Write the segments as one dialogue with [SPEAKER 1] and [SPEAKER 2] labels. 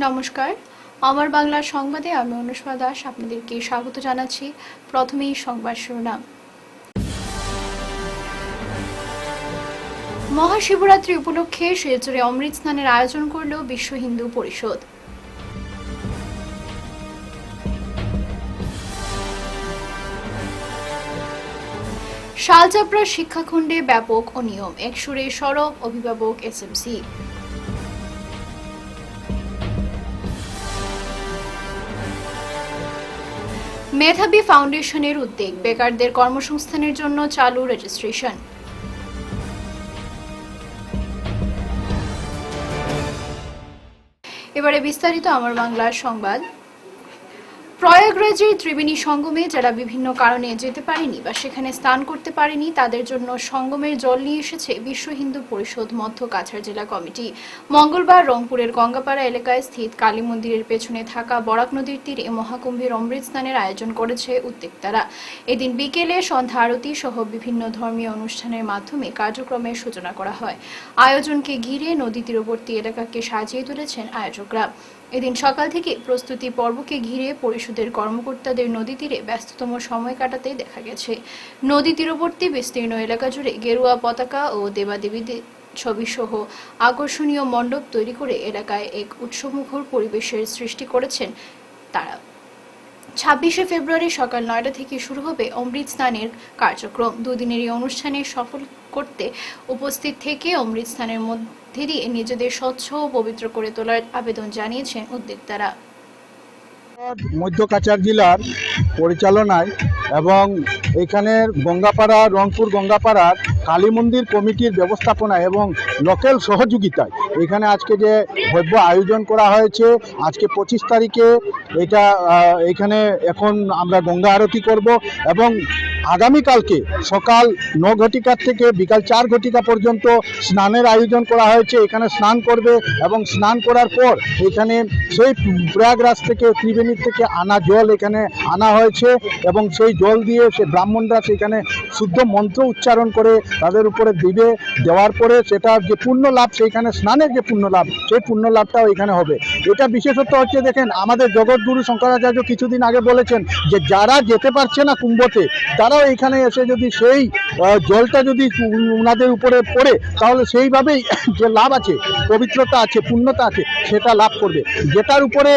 [SPEAKER 1] নমস্কার, আমার বাংলা সংবাদে আমি অনুষ্মা দাস আপনাদেরকে স্বাগত জানাচ্ছি। প্রথমেই সংবাদ শিরোনাম। মহাশিবরাত্রি উপলক্ষে শিলচরে অমৃত স্নানের আয়োজন করল বিশ্ব হিন্দু পরিষদ। শালচাপড়া শিক্ষাখণ্ডে ব্যাপক অনিয়ম, একসুরে সরব অভিভাবক এসএমসি। মেধাবী ফাউন্ডেশনের উদ্যোগ, বেকারদের কর্মসংস্থানের জন্য চালু রেজিস্ট্রেশন। এবারে বিস্তারিত আমার বাংলার সংবাদ। প্রয়াগরাজের ত্রিবেণী সঙ্গমে যারা বিভিন্ন কারণে যেতে পারেনি বা সেখানে স্নান করতে পারেনি তাদের জন্য সঙ্গমের জল নিয়ে এসেছে বিশ্ব হিন্দু পরিষদ মধ্য কাছাড় জেলা কমিটি। মঙ্গলবার রংপুরের গঙ্গাপাড়া এলাকায় স্থিত কালী মন্দিরের পেছনে থাকা বরাক নদীর তীরে মহাকুম্ভের অমৃত স্নানের আয়োজন করেছে উদ্যোক্তারা। এদিন বিকেলে সন্ধ্যা আরতি সহ বিভিন্ন ধর্মীয় অনুষ্ঠানের মাধ্যমে কার্যক্রমের সূচনা করা হয়। আয়োজনকে ঘিরে নদী তীরবর্তী এলাকাকে সাজিয়ে তুলেছেন আয়োজকরা। এদিন সকাল থেকে প্রস্তুতি পর্বকে ঘিরে পরিষদের কর্মকর্তাদের নদী তীরে ব্যস্ততম সময় কাটাতে দেখা গেছে। নদী তীরবর্তী বিস্তীর্ণ এলাকা জুড়ে গেরুয়া পতাকা ও দেবাদেবীদের ছবি সহ আকর্ষণীয় মণ্ডপ তৈরি করে এলাকায় এক উৎসবমুখর পরিবেশের সৃষ্টি করেছেন তারা। 26শে ফেব্রুয়ারি সকাল 9টা থেকে শুরু হবে অমৃত স্নানের কার্যক্রম। দুদিনের এই অনুষ্ঠানে সফল করতে উপস্থিত থেকে অমৃত স্নানের মধ্যে দিয়ে নিজেদের স্বচ্ছ ও পবিত্র করে তোলার আবেদন জানিয়েছেন উদ্যোক্তারা।
[SPEAKER 2] মধ্য কাছাড় জেলার পরিচালনায় এবং এখানের গঙ্গাপাড়া রংপুর গঙ্গাপাড়ার কালী মন্দির কমিটির ব্যবস্থাপনায় এবং লোকাল সহযোগিতায় এখানে আজকে যে ভব্য আয়োজন করা হয়েছে, আজকে 25 তারিখে এটা এখানে এখন আমরা গঙ্গা আরতি করব এবং আগামীকালকে সকাল 9 ঘটিকা থেকে বিকাল 4 ঘটিকা পর্যন্ত স্নানের আয়োজন করা হয়েছে। এখানে স্নান করবে এবং স্নান করার পর এখানে সেই প্রয়াগরাজ থেকে ত্রিবেণী থেকে আনা জল এখানে আনা হয়েছে এবং সেই জল দিয়ে সে ব্রাহ্মণরা সেখানে শুদ্ধ মন্ত্র উচ্চারণ করে তাদের উপরে দিবে। দেওয়ার পরে সেটা যে পুণ্য লাভ, সেইখানে স্নানের যে পুণ্য লাভ, সেই পুণ্য লাভটাও এখানে হবে। এটা বিশেষত্ব হচ্ছে, দেখেন আমাদের জগৎগুরু শঙ্করাচার্য কিছুদিন আগে বলেছেন যে যারা যেতে পারছে না কুম্ভতে তারাও এখানে এসে যদি সেই জলটা যদি ওনাদের উপরে পড়ে তাহলে সেইভাবেই যে লাভ আছে, পবিত্রতা আছে, পুণ্যতা আছে, সেটা লাভ করবে। যেটার উপরে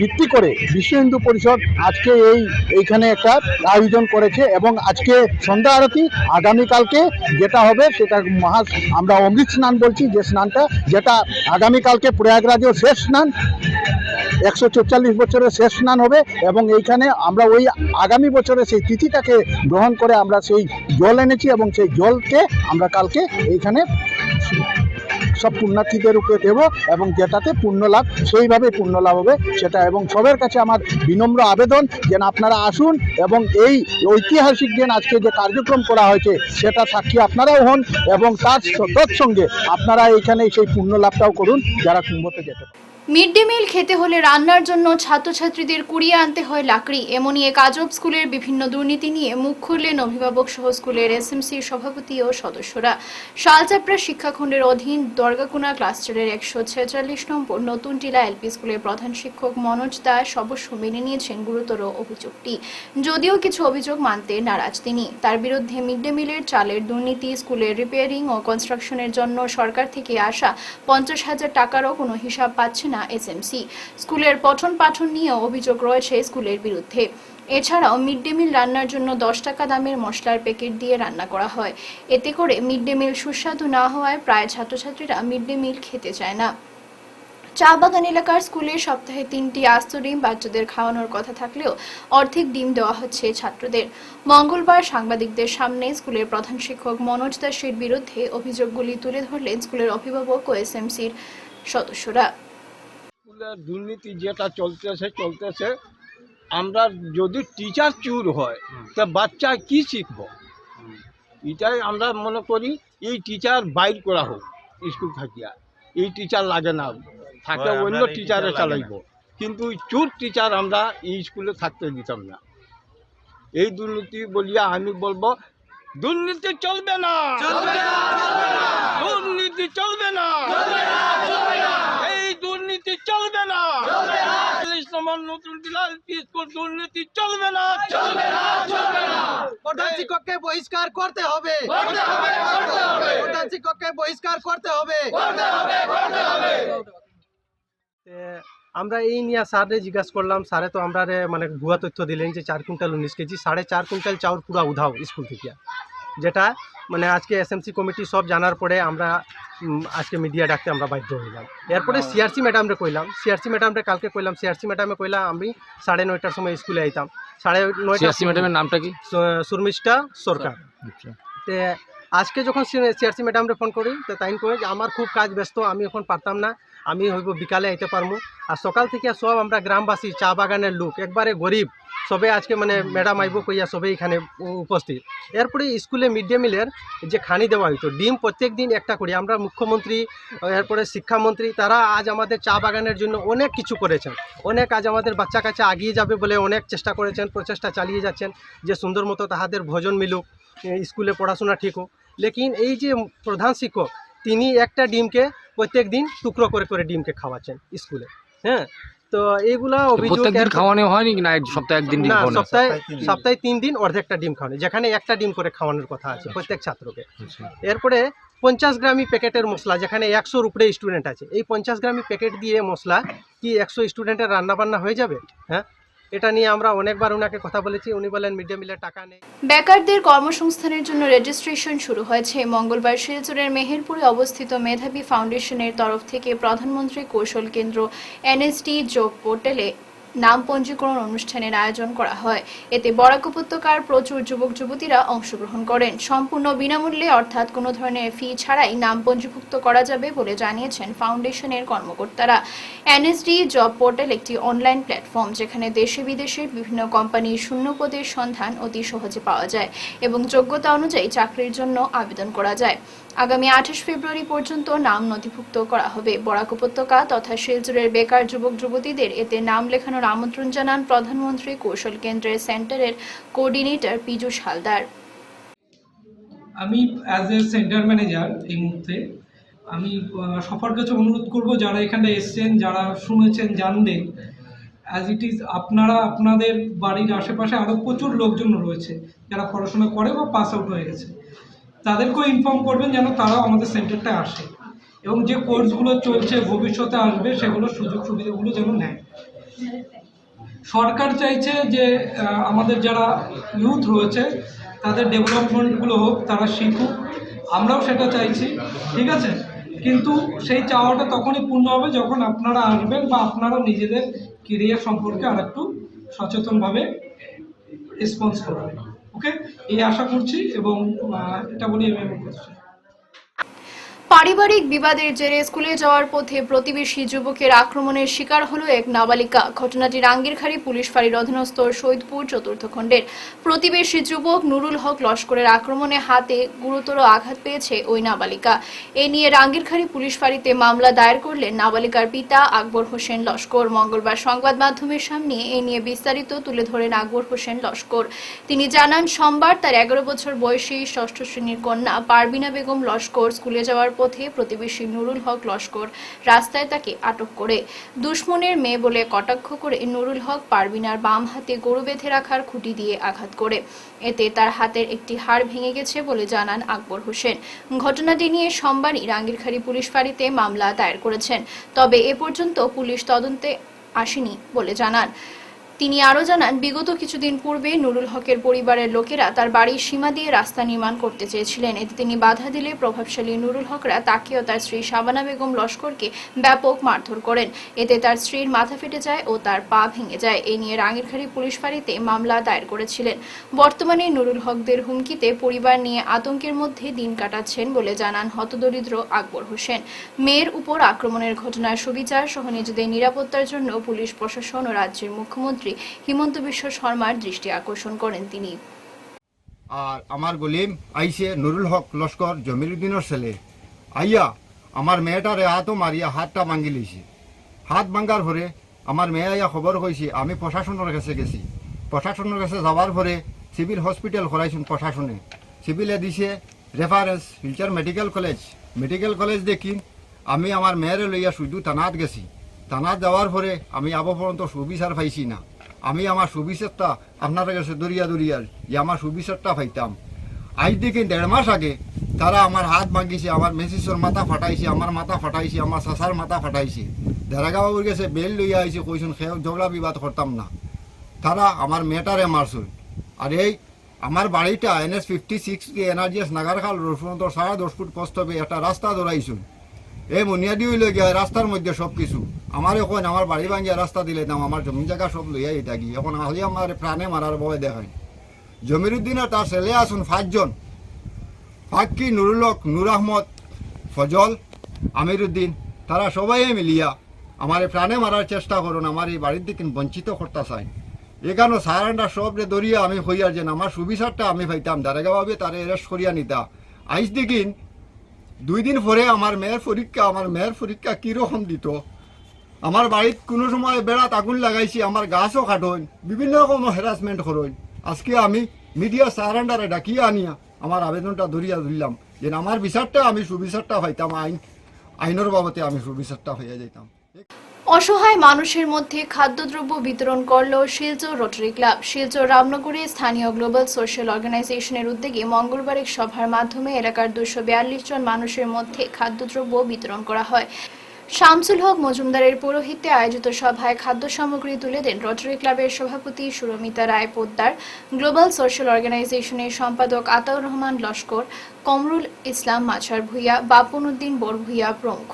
[SPEAKER 2] ভিত্তি করে বিশ্ব হিন্দু পরিষদ আজকে এইখানে একটা আয়োজন করেছে এবং আজকে সন্ধ্যা আরতি, আগামীকালকে যেটা হবে সেটা আমরা অমৃত স্নান বলছি, যে স্নানটা যেটা আগামীকালকে প্রয়াগরাজের শেষ স্নান, 144 বছরের শেষ স্নান হবে এবং এইখানে আমরা ওই আগামী বছরে সেই তিথিটাকে গ্রহণ করে আমরা সেই জল এনেছি এবং সেই জলকে আমরা কালকে এইখানে সব পুণ্যার্থীদের উপরে দেব এবং যেটাতে পুণ্য লাভ, সেইভাবে পুণ্য লাভ হবে সেটা। এবং সবার কাছে আমার বিনম্র আবেদন যেন আপনারা আসুন এবং এই ঐতিহাসিক দিন আজকে যে কার্যক্রম করা হয়েছে সেটা সাক্ষী আপনারাও হন এবং তার তৎসঙ্গে আপনারা এইখানে সেই পুণ্য লাভটাও করুন যারা কুম্ভতে যেতে পারে।
[SPEAKER 1] মিড ডে মিল খেতে হলে রান্নার জন্য ছাত্রছাত্রীদের কুড়িয়ে আনতে হয় লাকড়ি, এমনই এক আজব স্কুলের বিভিন্ন দুর্নীতি নিয়ে মুখ খুললেন অভিভাবক সহ স্কুলের এসএমসির সভাপতি ও সদস্যরা। শালচাপড়া শিক্ষাখণ্ডের অধীন দরগাকুনা ক্লাস্টারের 146 নম্বর নতুন টিলা এলপি স্কুলের প্রধান শিক্ষক মনোজ দাস অবশ্য মেনে নিয়েছেন গুরুতর অভিযোগটি, যদিও কিছু অভিযোগ মানতে নারাজ তিনি। তার বিরুদ্ধে মিড ডে মিলের চালের দুর্নীতি, স্কুলের রিপেয়ারিং ও কনস্ট্রাকশনের জন্য সরকার থেকে আসা 50,000 টাকারও কোনো হিসাব পাচ্ছে না এসএমসি। স্কুলের পঠন পাঠন নিয়েও অভিযোগ রয়েছে স্কুলের বিরুদ্ধে। এছাড়াও মিড ডে মিল রান্নার জন্য 10 টাকা দামের মশলার প্যাকেট দিয়ে রান্না করা হয়। এতে করে মিড ডে মিল সুস্বাদু না হওয়ায় প্রায় ছাত্রছাত্রীরা মিড ডে মিল খেতে চায় না। চা বাগান এলাকার স্কুলে সপ্তাহে 3টি আস্ত ডিম বাচ্চাদের খাওয়ানোর কথা থাকলেও অর্ধেক ডিম দেওয়া হচ্ছে ছাত্রদের। মঙ্গলবার সাংবাদিকদের সামনে স্কুলের প্রধান শিক্ষক মনোজ দাসের বিরুদ্ধে অভিযোগগুলি তুলে ধরলেন স্কুলের অভিভাবক ও এসএমসির সদস্যরা।
[SPEAKER 3] দুর্নীতি যেটা চলতেছে, আমরা যদি টিচার চুর হয় তা বাচ্চা কি শিখবো? এটাই আমরা মনে করি এই টিচার বাইর করা হোক স্কুল থাকিয়া। এই টিচার লাগে না, থাকে অন্য টিচারে চালাইব, কিন্তু চুর টিচার আমরা এই স্কুলে থাকতে দিতাম না। এই দুর্নীতি বলিয়া আমি বলবো দুর্নীতি চলবে না, দুর্নীতি চলবে না, এই দুর্নীতি চলবে না। বর্তমান নতুন জেলা এলপি স্কুল দুর্নীতি চলবে না, চলবে না, চলবে না।
[SPEAKER 4] প্রধান শিক্ষককে বহিষ্কার করতে হবে, প্রধান শিক্ষককে বহিষ্কার করতে হবে। আমরা এই নিয়ে স্যারে জিজ্ঞাসা করলাম, স্যারে তো আমরা মানে ভুয়া তথ্য দিলেন যে 4 কুইন্টাল 19 কেজি 4.5 কুইন্টাল চাউল পুরা উধাও স্কুল থেকে, যেটা মানে আজকে এসএমসি কমিটি সব জানার পরে আমরা আজকে মিডিয়া ডাকতে আমরা বাধ্য হইলাম। এরপরে সিআরসি ম্যাডামরে কইলাম, সিআরসি ম্যাডামরে কালকে কইলাম, সিআরসি ম্যাডামে কইলাম আমি 9:30টার সময় স্কুলে আইতাম। 9:30
[SPEAKER 5] সিআরসি ম্যাডামের নামটা কি?
[SPEAKER 4] শর্মিষ্ঠা সরকার। তে আজকে যখন সিআরসি ম্যাডামরে ফোন করি তো তাই কই যে আমার খুব কাজ ব্যস্ত, আমি এখন পারতাম না, আমি হইব বিকালে আইতে পারবো। আর সকাল থেকে সব আমরা গ্রামবাসী চা বাগানের লোক একবারে গরিব সবে আজকে মানে ম্যাডাম আইব কইয়া সবে এখানে উপস্থিত। এরপরে স্কুলে মিড ডে মিলের যে খানি দেওয়া হইতো ডিম প্রত্যেক দিন একটা করে, আমরা মুখ্যমন্ত্রী এরপরে শিক্ষামন্ত্রী তারা আজ আমাদের চা বাগানের জন্য অনেক কিছু করেছেন, অনেক আজ আমাদের বাচ্চা কাচ্চা আগিয়ে যাবে বলে অনেক চেষ্টা করেছেন, প্রচেষ্টা চালিয়ে যাচ্ছেন যে সুন্দর মতো তাহাদের ভোজন মিলুক, স্কুলে পড়াশোনা ঠিক হোক। লেকিন এই যে প্রধান শিক্ষক তিনি একটা ডিমকে প্রত্যেক দিন টুকরো করে করে ডিমকে খাওয়াচ্ছেন স্কুলে। হ্যাঁ, তো এইগুলা অভিযোগ
[SPEAKER 5] প্রত্যেকদিন খাওয়ানো হয়নি না সপ্তাহে একদিন ডিম
[SPEAKER 4] না,
[SPEAKER 5] খাওয়ানো?
[SPEAKER 4] সপ্তাহে 3 দিন অর্ধেকটা ডিম খাওয়ানো, যেখানে একটা ডিম করে খাওয়ানোর কথা আছে প্রত্যেক ছাত্রকে। এরপরে 50 গ্রামই প্যাকেটের মশলা, যেখানে 100-র উপরে স্টুডেন্ট আছে, এই 50 গ্রামই প্যাকেট দিয়ে মশলা কি 100 স্টুডেন্টের রান্নাবান্না হয়ে যাবে? হ্যাঁ, এটা নিয়ে আমরা অনেকবার ওনাকে কথা বলেছি, উনি বলেন মিড ডে মিলের টাকা নেই।
[SPEAKER 1] বেকারদের কর্মসংস্থানের জন্য রেজিস্ট্রেশন শুরু হয়েছে। মঙ্গলবার শিলচরের মেহেরপুরে অবস্থিত মেধাবী ফাউন্ডেশনের তরফ থেকে প্রধানমন্ত্রী কৌশল কেন্দ্র এনএসডি জব পোর্টালে নাম পঞ্জীকরণ অনুষ্ঠানের আয়োজন করা হয়। এতে বরাক উপত্যকার প্রচুর যুবক যুবতীরা অংশগ্রহণ করেন। সম্পূর্ণ বিনামূল্যে অর্থাৎ কোনো ধরনের ফি ছাড়াই নাম পঞ্জীভুক্ত করা যাবে বলে জানিয়েছেন ফাউন্ডেশনের কর্মকর্তারা। এনএসডি জব পোর্টাল একটি অনলাইন প্ল্যাটফর্ম যেখানে দেশে বিদেশের বিভিন্ন কোম্পানির শূন্য পদের সন্ধান অতি সহজে পাওয়া যায় এবং যোগ্যতা অনুযায়ী চাকরির জন্য আবেদন করা যায়। আগামী 28 ফেব্রুয়ারি পর্যন্ত নাম নথিভুক্ত করা হবে। বরাক উপত্যকা তথা শিলচরের বেকার যুবক যুবতীদের এতে নাম লেখানোর আমন্ত্রণ জানান প্রধানমন্ত্রী কৌশল কেন্দ্রের সেন্টারের কোঅর্ডিনেটর পীযূষ হালদার।
[SPEAKER 6] আমি অ্যাজ এ সেন্টার ম্যানেজার এই মুহূর্তে আমি সবার কাছে অনুরোধ করব, যারা এখানে এসছেন, যারা শুনেছেন, জানবেন, অ্যাজ ইট ইজ আপনারা আপনাদের বাড়ির আশেপাশে আরও প্রচুর লোকজন রয়েছে যারা পড়াশোনা করে বা পাস আউট হয়ে গেছে, তাদেরকেও ইনফর্ম করবেন যেন তারাও আমাদের সেন্টারটা আসে এবং যে কোর্সগুলো চলছে ভবিষ্যতে আসবে সেগুলোর সুযোগ সুবিধাগুলো যেন নেয়। সরকার চাইছে যে আমাদের যারা ইউথ রয়েছে তাদের ডেভেলপমেন্টগুলো হোক, তারা শিখুক, আমরাও সেটা চাইছি, ঠিক আছে। কিন্তু সেই চাওয়াটা তখনই পূর্ণ হবে যখন আপনারা আসবেন বা আপনারা নিজেদের কেরিয়ার সম্পর্কে আর একটু সচেতনভাবে রেসপন্স করবেন। ওকে, এই আশা করছি এবং এটা বলি আমি করছি।
[SPEAKER 1] পারিবারিক বিবাদের জেরে স্কুলে যাওয়ার পথে প্রতিবেশী যুবকের আক্রমণের শিকার হলো এক নাবালিকা। ঘটনাটি রাঙ্গিরখাড়ি পুলিশ ফাঁড়ির অধীনস্থ শহীদপুর চতুর্থ খণ্ডের। প্রতিবেশী যুবক নুরুল হক লস্করের আক্রমণে হাতে গুরুতর আঘাত পেয়েছে ওই নাবালিকা। এ নিয়ে রাঙ্গিরখাড়ি পুলিশ ফাঁড়িতে মামলা দায়ের করলেন নাবালিকার পিতা আকবর হোসেন লস্কর। মঙ্গলবার সংবাদ মাধ্যমের সামনে এ নিয়ে বিস্তারিত তুলে ধরেন আকবর হোসেন লস্কর। তিনি জানান, সোমবার তার 11 বছর বয়সী ষষ্ঠ শ্রেণীর কন্যা পারবিনা বেগম লস্কর স্কুলে যাওয়ার পথে প্রতিবেশী নুরুল হক লস্কর রাস্তায় তাকে আটক করে দুশ্মনের মেয়ে বলে কটাক্ষ করে নুরুল হক পারবিনার বাম হাতে গরু বেঁধে রাখার খুঁটি দিয়ে আঘাত করে। এতে তার হাতের একটি হাড় ভেঙে গেছে বলে জানান আকবর হোসেন। ঘটনাটি নিয়ে সোমবারই রাঙ্গিরখাড়ি পুলিশ ফাঁড়িতে মামলা দায়ের করেছেন, তবে এ পর্যন্ত পুলিশ তদন্তে আসেনি বলে জানান। তিনি আরও জানান, বিগত কিছুদিন পূর্বে নুরুল হকের পরিবারের লোকেরা তার বাড়ির সীমা দিয়ে রাস্তা নির্মাণ করতে চেয়েছিলেন। এতে তিনি বাধা দিলে প্রভাবশালী নুরুল হকরা তাকে ও তার স্ত্রী শাবানা বেগম লস্করকে ব্যাপক মারধর করেন। এতে তার স্ত্রীর মাথা ফেটে যায় ও তার পা ভেঙে যায়। এ নিয়ে রাঙ্গিরখাড়ি পুলিশ ফাঁড়িতে মামলা দায়ের করেছিলেন। বর্তমানে নুরুল হকদের হুমকিতে পরিবার নিয়ে আতঙ্কের মধ্যে দিন কাটাচ্ছেন বলে জানান হতদরিদ্র আকবর হোসেন। মেয়ের উপর আক্রমণের ঘটনার সুবিচার সহ নিজেদের নিরাপত্তার জন্য পুলিশ প্রশাসন ও রাজ্যের মুখ্যমন্ত্রী হিমন্ত বিশ্ব শর্মার দৃষ্টি আকর্ষণ করেন তিনি।
[SPEAKER 7] আর আমার গলিম আইসে নুরুল হক লস্কর জমিরুদ্দিনের ছেলে আইয়া আমার মেয়েটারে হাতও মারিয়া হাতটা ভাঙ্গি লইছে। হাত ভাঙ্গার পরে আমার মেয়ে আইয়া খবর কইছে, আমি প্রশাসনের কাছে গেছি। প্রশাসনের কাছে যাওয়ার পরে সিভিল হসপিটাল করাইছেন প্রশাসনে, সিভিলে দিছে reference Silchar medical college. Medical college দেখি আমি আমার মেয়েরে লইয়া শুধু থানাত গেছি। থানা যাওয়ার পরে আমি আবো পর্যন্ত সুবিচার পাইছি না। আমি আমার সুবিচারটা আপনার কাছে দরিয়ার যে আমার সুবিচারটা পাইতাম। আজ দেখি 1.5 মাস আগে তারা আমার হাত ভাঙিছে, আমার মেসিসর মাথা ফাটাইছে, আমার মাথা ফাটাইছে, আমার চাচার মাথা ফাটাইছে। দেরাগাবাবুর কাছে বেল লইয়া আইছে, কইসুন খেয়ে ঝগড়া বিবাদ করতাম না। তারা আমার মেয়েটারে মারছুন। আর এই আমার বাড়িটা NS 56 NRGS নাগারখাল রোড পর্যন্ত 10.5 ফুট কষ্ট হবে একটা রাস্তা ধরাইছুন। এই বুনিয়াদি হইল গিয়া রাস্তার মধ্যে সব কিছু আমার এখন আমার বাড়ি ভাঙিয়া রাস্তা দিলে দাম আমার জমি জায়গা সব লইয়া এটা গিয়ে এখন আহলে আমার প্রাণে মারার ভয় দেখায়। জমিরুদ্দিন আর তার ছেলে আসুন 5 জন, ফাক্কি, নুরুল হক, নূর আহমদ, ফজল, আমিরুদ্দিন, তারা সবাই মিলিয়া আমার প্রাণে মারার চেষ্টা করুন, আমার এই বাড়ির দিকে বঞ্চিত করতে চাই। এখানে সারান্ডা সবরে দরিয়া আমি হইয়ার যেন আমার সুবিচারটা আমি পাইতাম, দারেগাভাবে তারা এরেস্ট করিয়া নিতা। আইস দেখিন 2 দিন পরে আমার মেয়ের পরীক্ষা কীরকম দিত। আমার বাড়িত কোনো সময় বেড়াত আগুন লাগাইছি, আমার গাছও কাটইন, বিভিন্ন রকম হ্যারাসমেন্ট করইন। আজকে আমি মিডিয়া সারান্ডারে ডাকিয়া আনিয়া আমার আবেদনটা ধরিলাম যে আমার বিচারটা আমি সুবিচারটা পাইতাম, আইনের বাবদে আমি সুবিচারটা হইয়া যাইতাম।
[SPEAKER 1] অসহায় মানুষের মধ্যে খাদ্যদ্রব্য বিতরণ করল শিলচর রোটারি ক্লাব। শিলচর রামনগরে স্থানীয় গ্লোবাল সোশ্যাল অর্গানাইজেশনের উদ্যোগে মঙ্গলবার এক সভার মাধ্যমে এলাকার 242 জন মানুষের মধ্যে খাদ্যদ্রব্য বিতরণ করা হয়। শামসুল হক মজুমদারের পৌরোহিত্যে আয়োজিত সভায় খাদ্য সামগ্রী তুলে দেন রোটারি ক্লাবের সভাপতি সুরমিতা রায় পোদ্দার, গ্লোবাল সোশ্যাল অর্গানাইজেশনের সম্পাদক আতাউর রহমান লস্কর, কমরুল ইসলাম মাছার ভূঁইয়া, বাপন উদ্দিন বড়ভূঁইয়া প্রমুখ।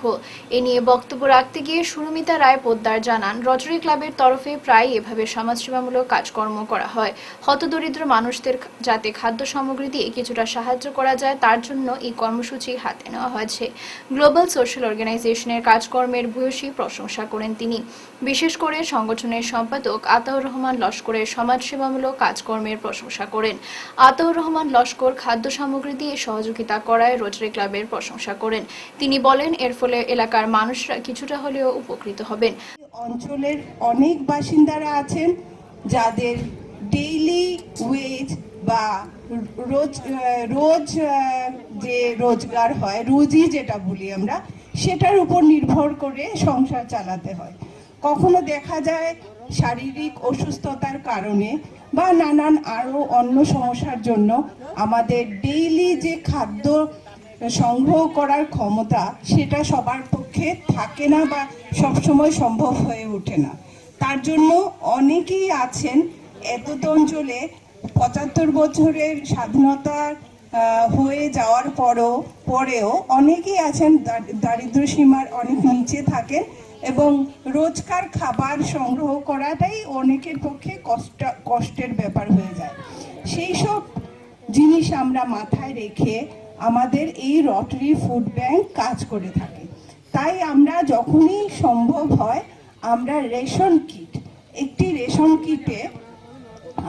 [SPEAKER 1] এ নিয়ে বক্তব্য রাখতে গিয়ে সুরমিতা রায় পোদ্দার জানান, রোটারি ক্লাবের তরফে প্রায় এভাবে সমাজসেবামূলক কাজকর্ম করা হয়। হতদরিদ্র মানুষদের যাতে খাদ্য সামগ্রী দিয়ে কিছুটা সাহায্য করা যায় তার জন্য এই কর্মসূচি হাতে নেওয়া হয়েছে। গ্লোবাল সোশ্যাল অর্গানাইজেশনের কাজকর্মের ভূয়সী প্রশংসা করেন তিনি। বিশেষ করে সংগঠনের সম্পাদক আতাউর রহমান লস্করের সমাজসেবামূলক কাজকর্মের প্রশংসা করেন। আতাউর রহমান লস্কর খাদ্য সামগ্রী দিয়ে সহযোগিতা করায় রোটারি ক্লাবের প্রশংসা করেন। তিনি বলেন, এর ফলে এলাকার মানুষরা কিছুটা হলেও উপকৃত হবেন।
[SPEAKER 8] অঞ্চলের অনেক বাসিন্দারা আছেন যাদের ডেইলি ওয়েজ বা রোজ যে রোজগার হয়, রুজি যেটা বলি আমরা, সেটার উপর নির্ভর করে সংসার চালাতে হয়। কখনো দেখা যায় শারীরিক অসুস্থতার কারণে বা নানান আরও অন্য সমস্যার জন্য আমাদের ডেইলি যে খাদ্য সংগ্রহ করার ক্ষমতা সেটা সবার পক্ষে থাকে না বা সবসময় সম্ভব হয়ে ওঠে না। তার জন্য অনেকেই আছেন এতদ অঞ্চলে 75 বছরের স্বাধীনতা হয়ে যাওয়ার পরেও অনেকেই আছেন দারিদ্র সীমার অনেক নিচে থাকেন এবং রোজকার খাবার সংগ্রহ করাটাই অনেকের পক্ষে কষ্টের ব্যাপার হয়ে যায়। সেই সব জিনিস আমরা মাথায় রেখে আমাদের এই রটারি ফুড ব্যাংক কাজ করে থাকে। তাই আমরা যখনই সম্ভব হয় আমরা রেশন কিট, একটি রেশন কিটে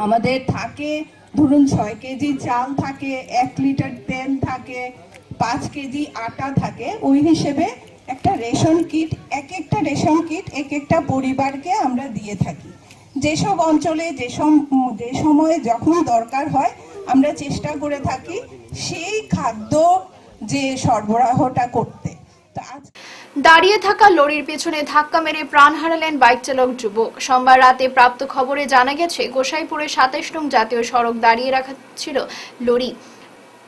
[SPEAKER 8] আমাদের থাকে ধরুন 6 কেজি চাল থাকে, 1 লিটার তেল থাকে, 5 কেজি আটা থাকে, ওই হিসেবে একটা রেশন কিট, একটা রেশন কিট এক একটা পরিবারকে আমরা দিয়ে থাকি। যেসব অঞ্চলে যে সময়ে যখন দরকার হয় আমরা চেষ্টা করে থাকি সেই খাদ্য যে সরবরাহটা করতে।
[SPEAKER 1] দাঁড়িয়ে থাকা লরির পেছনে ধাক্কা মেরে প্রাণ হারালেন বাইক চালক যুবক। সোমবার রাতে প্রাপ্ত খবরে জানা গেছে, গোসাইপুরে 27 নং জাতীয় সড়ক দাঁড়িয়ে রাখা ছিল লরি।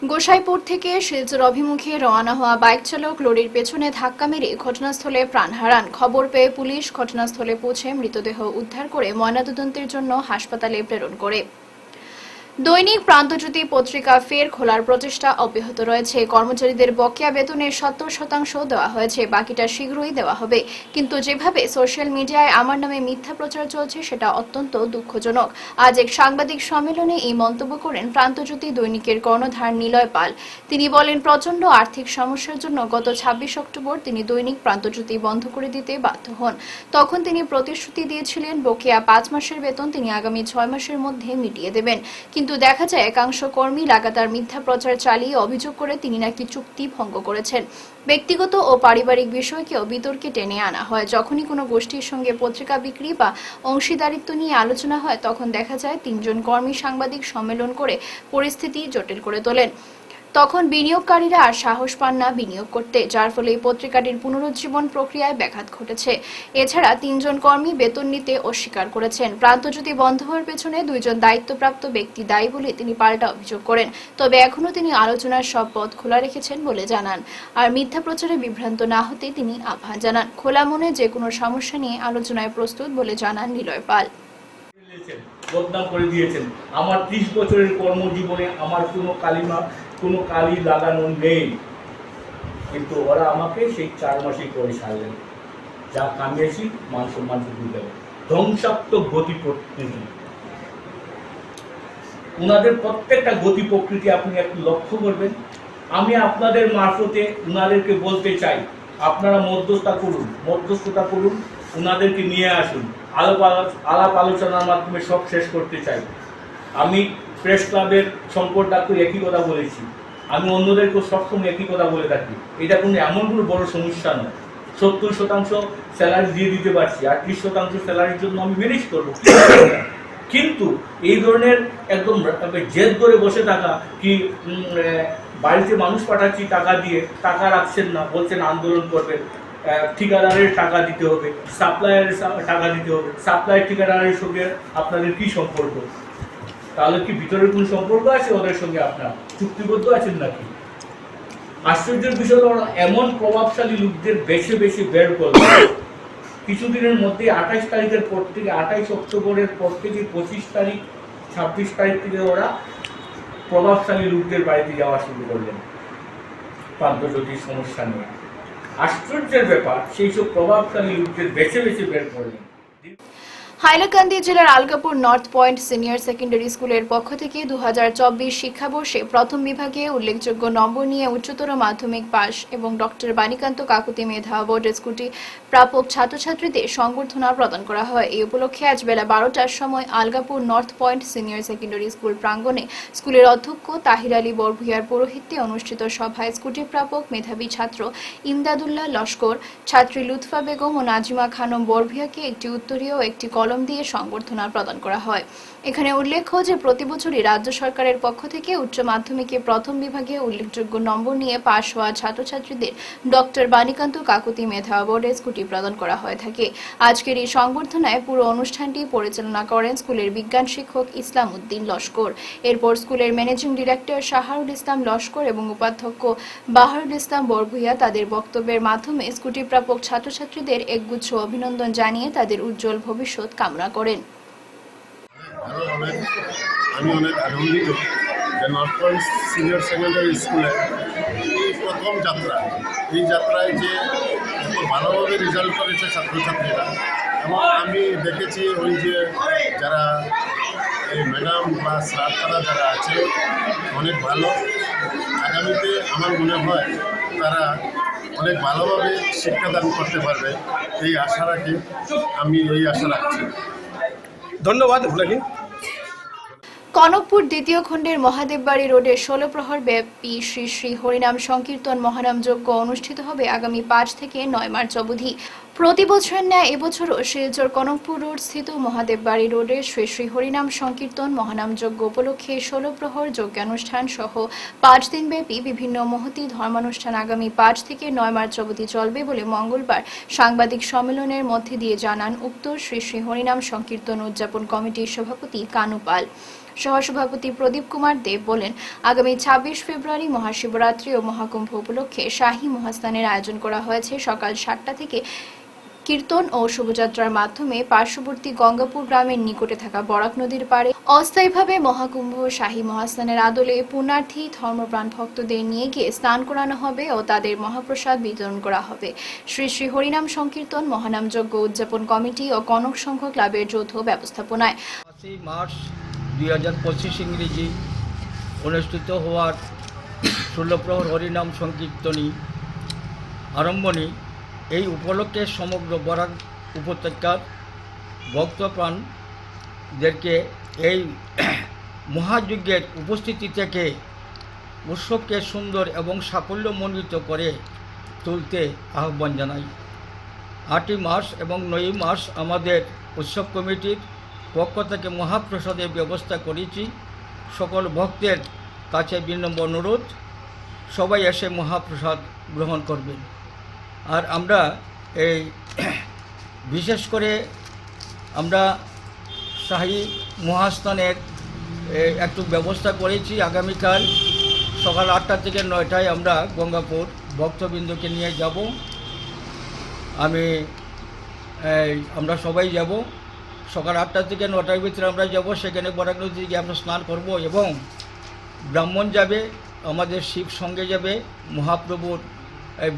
[SPEAKER 1] গোসাইপুর থেকে শিলচর অভিমুখে রওনা হওয়া বাইক চালক লরির পেছনে ধাক্কা মেরে ঘটনাস্থলে প্রাণ হারান। খবর পেয়ে পুলিশ ঘটনাস্থলে পৌঁছে মৃতদেহ উদ্ধার করে ময়নাতদন্তের জন্য হাসপাতালে প্রেরণ করে। দৈনিক প্রান্তজ্যোতি পত্রিকা ফের খোলার প্রচেষ্টা অব্যাহত রয়েছে। কর্মচারীদের বকেয়া বেতনের 70% দেওয়া হয়েছে, বাকিটা শীঘ্রই দেওয়া হবে। কিন্তু যেভাবে সোশ্যাল মিডিয়ায় আমার নামে মিথ্যা প্রচার চলছে সেটা অত্যন্ত দুঃখজনক। আজ এক সাংবাদিক সম্মেলনে এই মন্তব্য করেন প্রান্তজ্যোতি দৈনিকের কর্ণধার নিলয় পাল। তিনি বলেন, প্রচন্ড আর্থিক সমস্যার জন্য গত 26 অক্টোবর তিনি দৈনিক প্রান্তজ্যোতি বন্ধ করে দিতে বাধ্য হন। তখন তিনি প্রতিশ্রুতি দিয়েছিলেন বকেয়া 5 মাসের বেতন তিনি আগামী 6 মাসের মধ্যে মিটিয়ে দেবেন। কিন্তু দেখা যায় একাংশ কর্মী লাগাতার মিথ্যা প্রচার চালিয়ে অভিযোগ করে তিনি নাকি চুক্তি ভঙ্গ করেছেন। ব্যক্তিগত ও পারিবারিক বিষয়কেও বিতর্কে টেনে আনা হয়। যখনই কোনো গোষ্ঠীর সঙ্গে পত্রিকা বিক্রি বা অংশীদারিত্ব নিয়ে আলোচনা হয় তখন দেখা যায় 3 জন কর্মী সাংবাদিক সম্মেলন করে পরিস্থিতি জটিল করে তোলেন। তখন বিনিয়োগকারীরা আর সাহস পান না বিনিয়োগ করতে, যার ফলে এই পত্রিকাটির পুনরুজ্জীবন প্রক্রিয়ায় ব্যাঘাত ঘটেছে। এছাড়া 3 জন কর্মী বেতন নিতে অস্বীকার করেছেন। প্রান্তজ্যোতি বন্ধ হওয়ার পেছনে 2 জন দায়িত্বপ্রাপ্ত ব্যক্তি দায়ী বলে তিনি পাল্টা অভিযোগ করেন। তবে এখনও তিনি আলোচনার সব পথ খোলা রেখেছেন বলে জানান। আর মিথ্যা প্রচারে বিভ্রান্ত না হতে তিনি আহ্বান জানান। খোলা মনে যে কোনো সমস্যা নিয়ে আলোচনায় প্রস্তুত বলে জানান নিলয় পাল।
[SPEAKER 9] বদনাম করে দিয়েছেন। আমার 30 বছরের কর্মজীবনে আমার কোনো কালি লাগানো নেই, কিন্তু ওরা আমাকে সেই 4 মাসেই করে সারলেন। যা কামিয়েছি মান সম্মান দিতে ধ্বংসাত্মক গতি প্রকৃতি। ওনাদের প্রত্যেকটা গতি প্রকৃতি আপনি একটু লক্ষ্য করবেন। আমি আপনাদের মারফতে ওনাদেরকে বলতে চাই, আপনারা মধ্যস্থতা করুন, ওনাদেরকে নিয়ে আসুন, আলাপ আলোচনার মাধ্যমে সব শেষ করতে চাই। আমি প্রেস ক্লাবের শঙ্কর ডাক্তার একই কথা বলেছি, আমি অন্যদেরকেও সবসময় একই কথা বলে থাকি। এটা কোনো এমন কোনো বড় সমস্যা নয়। 70% স্যালারি দিয়ে দিতে পারছি, 38% স্যালারির জন্য আমি ম্যানেজ করবো। কিন্তু এই ধরনের একদম জেদ করে বসে থাকা, কি বাড়িতে মানুষ পাঠাচ্ছি টাকা দিয়ে, টাকা রাখছেন না, বলছেন আন্দোলন করবেন, ঠিকাদারের টাকা দিতে হবে, সাপ্লায়ারের টাকা দিতে হবে। সাপ্লায়ার ঠিকাদারের সঙ্গে আপনাদের কি সম্পর্ক? তাহলে কি ভিতরের কোন সম্পর্ক আছে ওদের সঙ্গে? আপনার চুক্তিবদ্ধ আছেন নাকি? আশ্চর্যের বিষয় হলো এমন প্রভাবশালী লোকদের বেছে বেছে বের করবে। কিছুদিনের মধ্যে 28 তারিখের পর থেকে, 28 অক্টোবরের পর থেকে 25 তারিখ 26 তারিখ থেকে ওরা প্রভাবশালী লোকদের বাড়িতে যাওয়া শুরু করলেন প্রান্তজ্যোতির সমস্যা নিয়ে। আশ্চর্যের ব্যাপার, সেই সব প্রভাবশালী লোকদের বেছে বেছে বের করলেন।
[SPEAKER 1] হাইলাকান্দি জেলার Algapur north point senior secondary স্কুলের পক্ষ থেকে 2024 শিক্ষাবর্ষে প্রথম বিভাগে উল্লেখযোগ্য নম্বর নিয়ে উচ্চতর মাধ্যমিক পাস এবং ডক্টর বাণীকান্ত কাকুতি মেধা অ্যাওয়ার্ড স্কুটি প্রাপক ছাত্রছাত্রীদের সংবর্ধনা প্রদান করা হয়। এই উপলক্ষে আজ বেলা 12টার সময় Algapur north point senior secondary school প্রাঙ্গণে স্কুলের অধ্যক্ষ তাহির আলী বরভূয়ার পৌরোহিত্যে অনুষ্ঠিত সভায় স্কুটি প্রাপক মেধাবী ছাত্র ইমদাদুল্লাহ লস্কর, ছাত্রী লুৎফা বেগম ও নাজিমা খানম বরভূয়াকে একটি উত্তরীয় ও একটি কলম দিয়ে সংবর্ধনা প্রদান করা হয়। এখানে উল্লেখ্য যে প্রতি বছরই রাজ্য সরকারের পক্ষ থেকে উচ্চ মাধ্যমিকে প্রথম বিভাগে উল্লেখযোগ্য নম্বর নিয়ে পাশ হওয়া ছাত্রছাত্রীদের ডক্টর বাণীকান্ত কাকুতি মেধা অ্যাওয়ার্ডে স্কুটি প্রদান করা হয়ে থাকে। আজকের এই সংবর্ধনায় পুরো অনুষ্ঠানটি পরিচালনা করেন স্কুলের বিজ্ঞান শিক্ষক ইসলাম উদ্দিন লস্কর। এরপর স্কুলের ম্যানেজিং ডিরেক্টর শাহারুল ইসলাম লস্কর এবং উপাধ্যক্ষ বাহারুল ইসলাম বরভূয়া তাদের বক্তব্যের মাধ্যমে স্কুটি প্রাপক ছাত্রছাত্রীদের একগুচ্ছ অভিনন্দন জানিয়ে তাদের উজ্জ্বল ভবিষ্যৎ কামনা করেন।
[SPEAKER 10] আমি অনেক আনন্দিত যে নর্থ পয়েন্ট সিনিয়র সেকেন্ডারি স্কুলে এই প্রথম যাত্রা, এই যাত্রায় যে এত ভালোভাবে রেজাল্ট করেছে ছাত্রছাত্রীরা, এবং আমি দেখেছি ওই যে যারা এই ম্যাডাম বা স্যাররা যারা আছে অনেক ভালো। আগামীতে আমার মনে হয় তারা অনেক ভালোভাবে শিক্ষাদান করতে পারবে, এই আশা রাখি। আমি এই আশা রাখছি।
[SPEAKER 4] ধন্যবাদ।
[SPEAKER 1] কনকপুর দ্বিতীয় খণ্ডের মহাদেববাড়ি রোডে 16 প্রহর ব্যাপী শ্রী শ্রী হরিনাম সংকীর্তন মহানাম যজ্ঞ অনুষ্ঠিত হবে আগামী 5 থেকে 9 মার্চ অবধি। প্রতি বছরের ন্যায় এবছরও শিলচর কনকপুর রোড স্থিত মহাদেববাড়ি রোডে শ্রী শ্রী হরিনাম সংকীর্তন মহানাম যজ্ঞ উপলক্ষে 16 প্রহর যজ্ঞানুষ্ঠান সহ 5 দিনব্যাপী বিভিন্ন মহতী ধর্মানুষ্ঠান আগামী 5 থেকে 9 মার্চ অবধি চলবে বলে মঙ্গলবার সাংবাদিক সম্মেলনের মধ্যে দিয়ে জানান উক্ত শ্রী শ্রী হরিনাম সংকীর্তন উদযাপন কমিটির সভাপতি কানু পাল। সহসভাপতি প্রদীপ কুমার দেব বলেন, আগামী 26 ফেব্রুয়ারি মহাশিবরাত্রি ও মহাকুম্ভ উপলক্ষে শাহী মহাস্নানের আয়োজন করা হয়েছে। সকাল 7টা থেকে কীর্তন ও শোভাযাত্রার মাধ্যমে পার্শ্ববর্তী গঙ্গাপুর গ্রামের নিকটে থাকা বরাক নদীর পাড়ে অস্থায়ীভাবে মহাকুম্ভ শাহী মহাস্নানের আদলে পুণ্যার্থী ধর্মপ্রাণ ভক্তদের নিয়ে গিয়ে স্নান করানো হবে ও তাদের মহাপ্রসাদ বিতরণ করা হবে। শ্রী শ্রী হরিনাম সংকীর্তন মহানাম যজ্ঞ উদযাপন কমিটি ও কনক সংঘ ক্লাবের যৌথ ব্যবস্থাপনায়
[SPEAKER 11] 5 মার্চ 2025 ইংরেজি অনুষ্ঠিত হওয়ার 16 প্রহর হরিনাম সংকীর্তনী আরম্ভণী, এই উপলক্ষে সমগ্র বরাক উপত্যকার ভক্তপ্রাণদেরকে এই মহাযজ্ঞের উপস্থিতি থেকে উৎসবকে সুন্দর এবং সাফল্যমণ্ডিত করে তুলতে আহ্বান জানাই। 8 মার্চ এবং 9 মার্চ আমাদের উৎসব কমিটির পক্ষ থেকে মহাপ্রসাদের ব্যবস্থা করেছি। সকল ভক্তের কাছে বিনম্র অনুরোধ সবাই এসে মহাপ্রসাদ গ্রহণ করবেন। আর আমরা এই বিশেষ করে আমরা শাহী মহাস্নানের একটু ব্যবস্থা করেছি। আগামীকাল সকাল 8টা থেকে 9টায় আমরা গঙ্গাপুর ভক্তবৃন্দকে নিয়ে যাব। আমরা সবাই যাব, সকাল 8টা থেকে 9টার ভিতরে আমরা যাব। সেখানে বরাক নদীতে গিয়ে আমরা স্নান করব এবং ব্রাহ্মণ যাবে, আমাদের শিব সঙ্গে যাবে, মহাপ্রভুর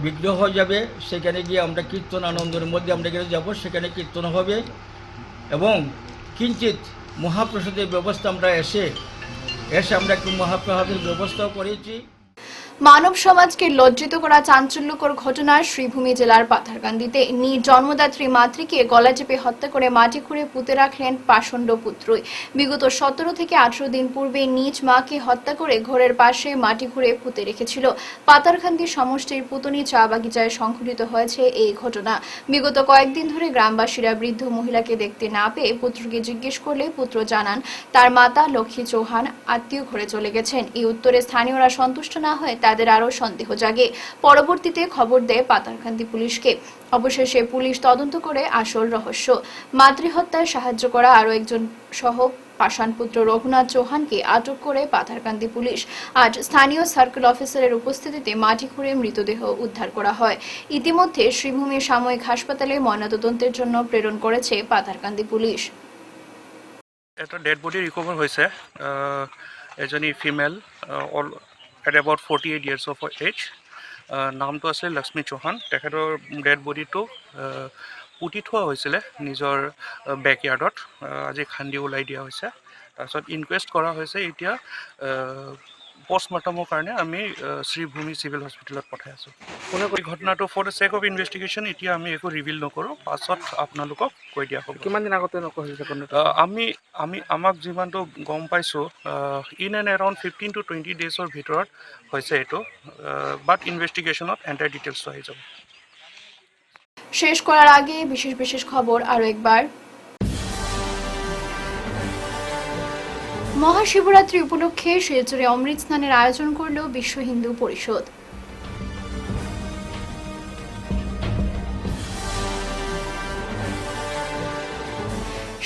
[SPEAKER 11] বিগ্রহ যাবে। সেখানে গিয়ে আমরা কীর্তন আনন্দের মধ্যে আমরা গিয়ে যাব, সেখানে কীর্তন হবে এবং কিঞ্চিত মহাপ্রসাদের ব্যবস্থা আমরা এসে আমরা একটু মহাপ্রসাদের ব্যবস্থাও করেছি।
[SPEAKER 1] মানব সমাজকে লজ্জিত করা চাঞ্চল্যকর ঘটনা শ্রীভূমি জেলার পাথারকান্দিতে নিজ জন্মদাত্রী মাতৃকে গলা চেপে হত্যা করে মাটি খুঁড়ে পুঁতে রাখলেন পাষণ্ড পুত্রই। বিগত 17 থেকে 18 দিন পূর্বে নিজ মাকে হত্যা করে ঘরের পাশে মাটি খুঁড়ে পুঁতে রেখেছিল। পাথারকান্দি সমষ্টির পুতনি চা বাগিচায় সংঘটিত হয়েছে এই ঘটনা। বিগত কয়েকদিন ধরে গ্রামবাসীরা বৃদ্ধ মহিলাকে দেখতে না পেয়ে পুত্রকে জিজ্ঞেস করলে পুত্র জানান তার মাতা লক্ষ্মী চৌহান আত্মীয় ঘরে চলে গেছেন। এই উত্তরে স্থানীয়রা সন্তুষ্ট না হয়ে তাদের আরও সন্দেহ জাগে। পরবর্তীতে খবর দেয় পাথারকান্দি পুলিশকে। অবশেষে পুলিশ তদন্ত করে আসল রহস্য। মাতৃহত্যায় সাহায্য করা আরও একজন সহ পাষাণপুত্র রঘুনাথ চৌহানকে আটক করে পাথারকান্দি পুলিশ। আজ স্থানীয় সার্কেল অফিসারের উপস্থিতিতে মাটি খুঁড়ে মৃতদেহ উদ্ধার করা হয়। ইতিমধ্যে শ্রীভূমি সাময়িক হাসপাতালে ময়নাতদন্তের জন্য প্রেরণ করেছে পাথারকান্দি পুলিশ।
[SPEAKER 12] এটা ডেড বডি রিকভার হয়েছে, এজনী female at about 48 years of age. নামটো আছিলে লক্ষ্মী চৌহান। তেখেতৰ ডেড বডিটো পুতি থোৱা হৈছিলে নিজৰ বেকয়াৰ্ডত। আজি খান্দি ওলাই দিয়া হৈছে, তাৰপিছত ইনকুৱেষ্ট কৰা হৈছে। এতিয়া পোষ্টমৰ্টমৰ কাৰণে আমি শ্ৰীভূমি চিভিল হস্পিটেলত পঠাই আছোঁ। এই ঘটনাটো for the sake of investigation এতিয়া আমি একো ৰিভিল নকৰোঁ, পাছত আপোনালোকক কৈ দিয়া হ'ব।
[SPEAKER 5] কিমান দিন আগতে নকৰিছে?
[SPEAKER 12] আমাক যিমানটো গম পাইছোঁ ইন এণ্ড এৰাউণ্ড 15 to 20 ডেজৰ ভিতৰত হৈছে এইটো, বাট ইনভেষ্টিগেশ্যনত এণ্টাৰ ডিটেইলছটো আহি যাব।
[SPEAKER 1] শেষ করার আগে বিশেষ খবর আরো একবার। মহাশিবরাত্রি উপলক্ষে শিলচরে অমৃত স্নানের আয়োজন করল বিশ্ব হিন্দু পরিষদ।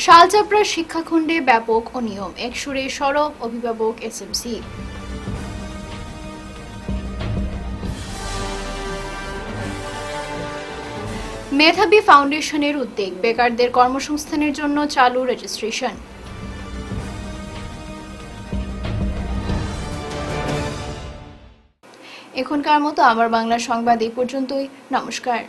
[SPEAKER 1] শালচাপড়া শিক্ষাখণ্ডে ব্যাপক অনিয়ম, একসুরে সরব অভিভাবক এসএমসি। মেধাবী ফাউন্ডেশনের উদ্যোগ, বেকারদের কর্মসংস্থানের জন্য চালু রেজিস্ট্রেশন। এখনকার মতো আমার বাংলা সংবাদ এই পর্যন্তই। নমস্কার।